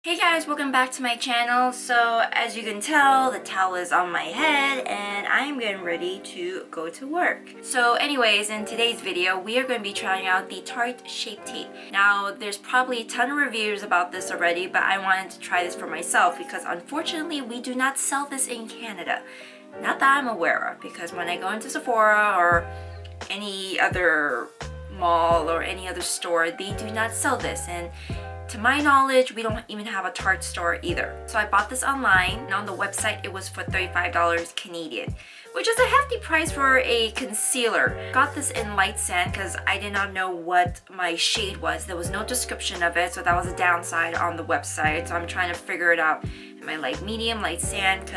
Hey guys, welcome back to my channel. So as you can tell, the towel is on my head and I'm getting ready to go to work. So anyways, in today's video, we are going to be trying out the Tarte Shape Tape. Now, there's probably a ton of reviews about this already, but I wanted to try this for myself because unfortunately, we do not sell this in Canada. Not that I'm aware of, because when I go into Sephora or any other mall or any other store, they do not sell this. And to my knowledge, we don't even have a Tarte store either. So I bought this online, and on the website it was for $35 Canadian, which is a hefty price for a concealer. Got this in light sand because I did not know what my shade was. There was no description of it, so that was a downside on the website. So I'm trying to figure it out. Am I light medium, light sand?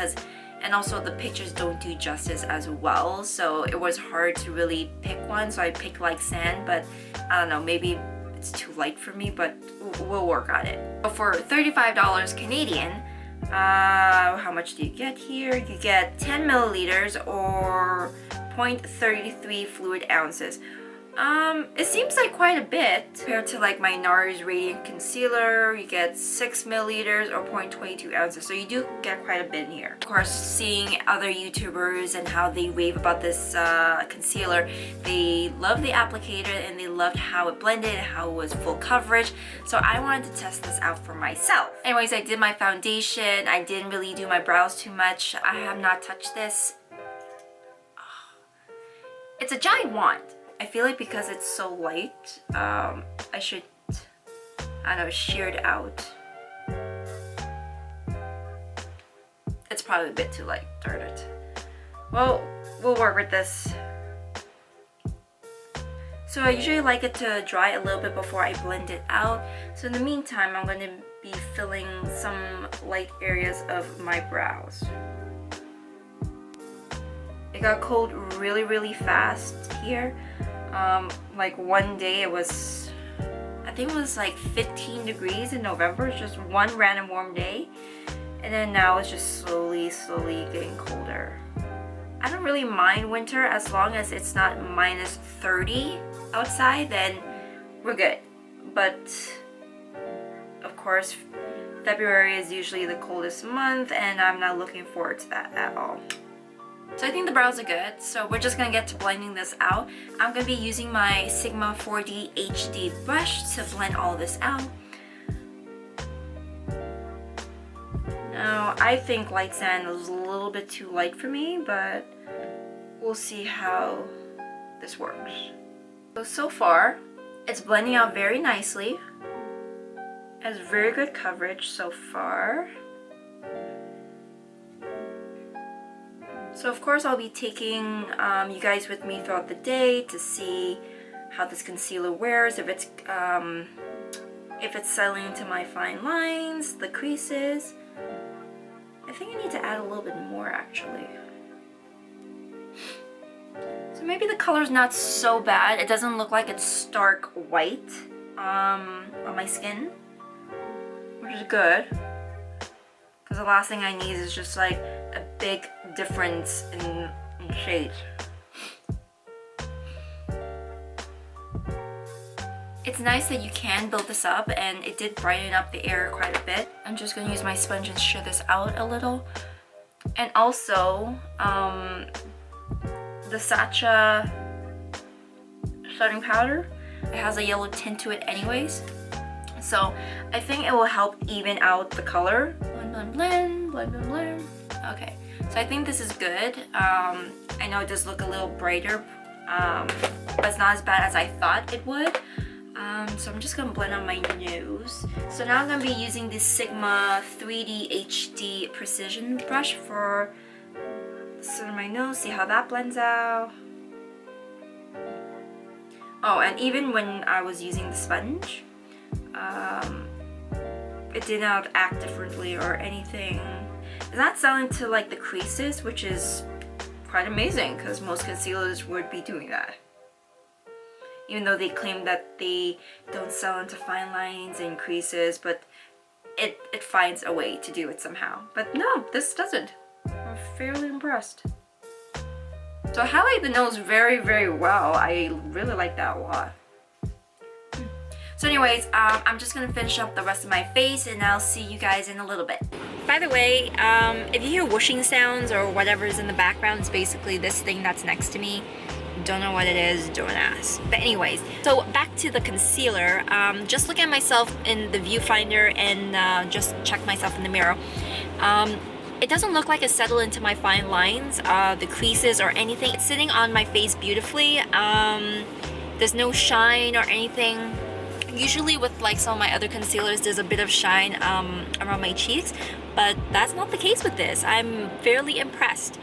And also the pictures don't do justice as well, so it was hard to really pick one. So I picked light sand, but I don't know, maybe it's too light for me, but we'll work on it. So for $35 Canadian, how much do you get here? You get 10 milliliters or 0.33 fluid ounces. It seems like quite a bit compared to like my NARS Radiant Concealer. You get 6 milliliters or 0.22 ounces, so you do get quite a bit in here. Of course, seeing other YouTubers and how they rave about this concealer, they love the applicator and they loved how it blended, how it was full coverage. So I wanted to test this out for myself. Anyways, I did my foundation. I didn't really do my brows too much. I have not touched this. It's a giant wand. I feel like because it's so light, I should, I don't know, shear it out. It's probably a bit too light, darn it. Well, we'll work with this. So I usually like it to dry a little bit before I blend it out. So in the meantime, I'm going to be filling some light areas of my brows. It got cold really, really fast here. Like one day it was, I think it was like 15 degrees in November. It's just one random warm day. And then now it's just slowly getting colder. I don't really mind winter as long as it's not minus 30 outside, then we're good. But of course, February is usually the coldest month and I'm not looking forward to that at all. So I think the brows are good, so we're just gonna get to blending this out. I'm gonna be using my Sigma 4D HD brush to blend all this out. Now, I think light sand is a little bit too light for me, but we'll see how this works. So far, it's blending out very nicely. It has very good coverage so far. So of course I'll be taking you guys with me throughout the day to see how this concealer wears, if it's settling into my fine lines, the creases. I think I need to add a little bit more actually. So maybe the color's not so bad. It doesn't look like it's stark white on my skin, which is good. Because the last thing I need is just like a big difference in shades. It's nice that you can build this up, and it did brighten up the area quite a bit. I'm just going to use my sponge and shear this out a little. And also, the Sacha setting powder, it has a yellow tint to it anyways. So I think it will help even out the color. Blend, blend, blend, blend, blend. Okay, so I think this is good. I know it does look a little brighter, but it's not as bad as I thought it would. So I'm just gonna blend on my nose. So now I'm gonna be using this Sigma 3D HD Precision brush for the center of my nose. See how that blends out. Oh, and even when I was using the sponge, it did not act differently or anything. It's not selling to like the creases, which is quite amazing because most concealers would be doing that. Even though they claim that they don't sell into fine lines and creases, but it finds a way to do it somehow. But no, this doesn't. I'm fairly impressed. So I highlight the nose very, very well. I really like that a lot. So anyways, I'm just gonna finish up the rest of my face and I'll see you guys in a little bit. By the way, if you hear whooshing sounds or whatever is in the background, it's basically this thing that's next to me. Don't know what it is, don't ask. But anyways, so back to the concealer. Just look at myself in the viewfinder and just check myself in the mirror. It doesn't look like it settled into my fine lines, the creases or anything. It's sitting on my face beautifully. There's no shine or anything. Usually with like some of my other concealers, there's a bit of shine around my cheeks, but that's not the case with this. I'm fairly impressed.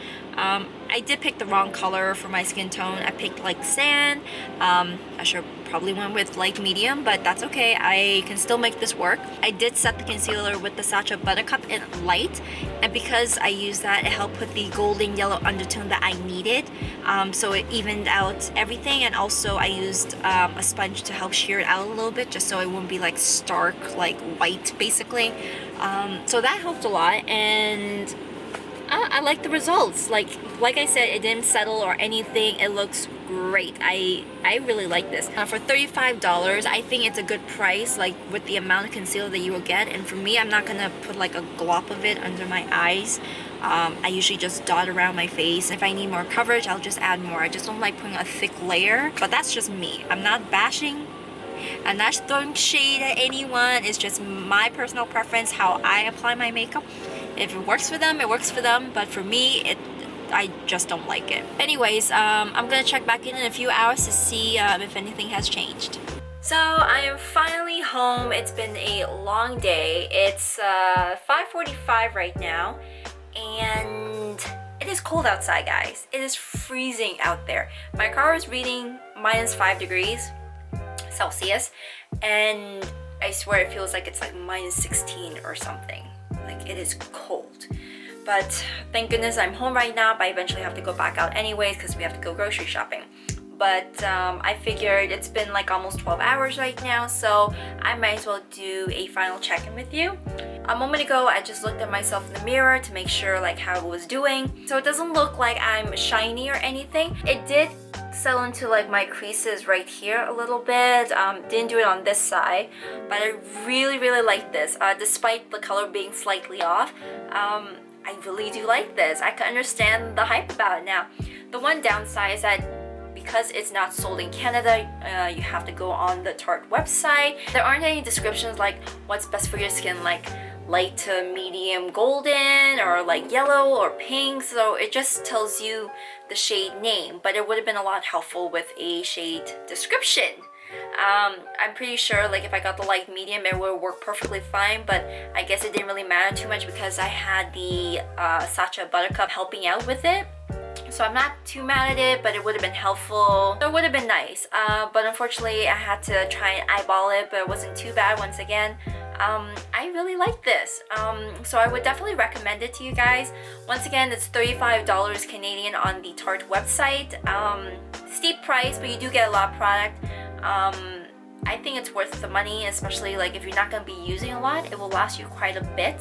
I did pick the wrong color for my skin tone. I picked like sand. I should probably went with light medium, but that's okay. I can still make this work. I did set the concealer with the Sacha Buttercup in light, and because I used that, it helped put the golden yellow undertone that I needed. So it evened out everything, and also I used a sponge to help sheer it out a little bit, just so it wouldn't be like stark, like white basically. So that helped a lot, and I like the results. Like I said, it didn't settle or anything. It looks great. I really like this. For $35, I think it's a good price, like with the amount of concealer that you will get. And for me, I'm not gonna put like a glop of it under my eyes. I usually just dot around my face. If I need more coverage, I'll just add more. I just don't like putting a thick layer, but that's just me. I'm not bashing. I'm not throwing shade at anyone. It's just my personal preference, how I apply my makeup. If it works for them, it works for them, but for me, I just don't like it. Anyways, I'm gonna check back in a few hours to see if anything has changed. So I am finally home. It's been a long day. It's 5:45 right now, and it is cold outside, guys. It is freezing out there. My car is reading -5 degrees Celsius, and I swear it feels like it's like -16 or something. Like, it is cold. But thank goodness I'm home right now, but I eventually have to go back out anyways because we have to go grocery shopping. But I figured it's been like almost 12 hours right now, so I might as well do a final check-in with you. A moment ago, I just looked at myself in the mirror to make sure like how I was doing. So it doesn't look like I'm shiny or anything. It did settle into like my creases right here a little bit. Didn't do it on this side, but I really like this. Despite the color being slightly off, I really do like this. I can understand the hype about it now. The one downside is that because it's not sold in Canada, you have to go on the Tarte website. There aren't any descriptions like what's best for your skin, like light to medium golden or like yellow or pink, so it just tells you the shade name, but it would have been a lot helpful with a shade description. I'm pretty sure like if I got the light medium, it would work perfectly fine, but I guess it didn't really matter too much because I had the Sacha Buttercup helping out with it. So I'm not too mad at it, but it would have been helpful. So it would have been nice, but unfortunately I had to try and eyeball it, but it wasn't too bad once again. I really like this, so I would definitely recommend it to you guys. Once again, it's $35 Canadian on the Tarte website. Steep price, but you do get a lot of product. I think it's worth the money, especially like if you're not going to be using a lot. It will last you quite a bit.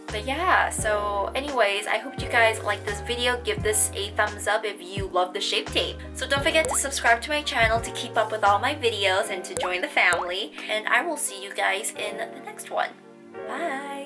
But yeah, so anyways, I hope you guys like this video. Give this a thumbs up if you love the Shape Tape. So don't forget to subscribe to my channel to keep up with all my videos and to join the family. And I will see you guys in the next one. Bye!